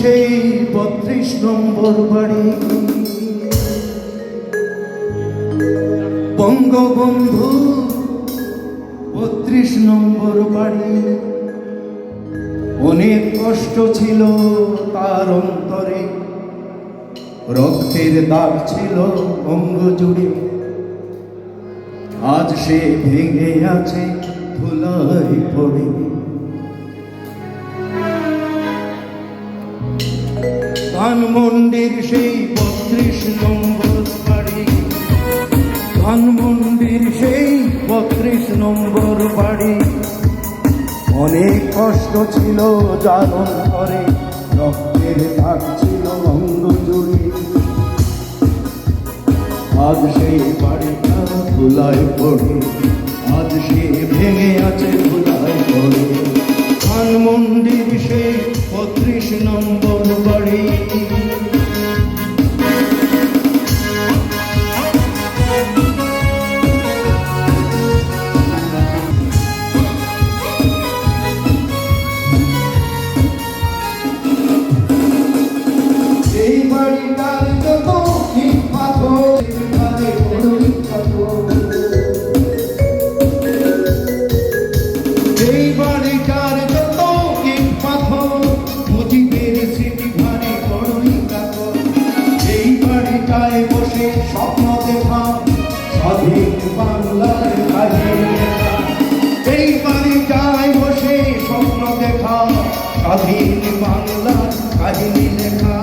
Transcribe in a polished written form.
সেই ৩২ নম্বর বাড়ি, বঙ্গবন্ধু ৩২ নম্বর বাড়ি। অনেক কষ্ট ছিল তার অন্তরে, রক্তের দাগ ছিল অঙ্গ জুড়ে। আজ সে ভেঙে আছে ধুলায় পড়ে। ধানমন্ডির সেই ৩২ নম্বর বাড়ি, ধানমন্ডির সেই ৩২ নম্বর বাড়ি। অনেক কষ্ট ছিল যার অন্তরে, রক্তের দাগ ছিল অঙ্গ জুড়ে। আজ সেই বাড়িটা ধুলায় পড়ে, আজ সে ভেঙে আছে ধুলায় পড়ে। ধানমন্ডির সেই ৩২ নম্বর বাড়ি। এই বাড়িটার যত ইট পাথর, এই বাড়িটার যত ইট পাথর, মুজিবের স্মৃতি ভারে বড়ই কাতর। এই বাড়িটায় বসে স্বপ্ন দেখা, স্বাধীন বাংলার কাহিনী লেখা। এই বাড়িটায় বসে স্বপ্ন দেখা, স্বাধীন বাংলার কাহিনী লেখা।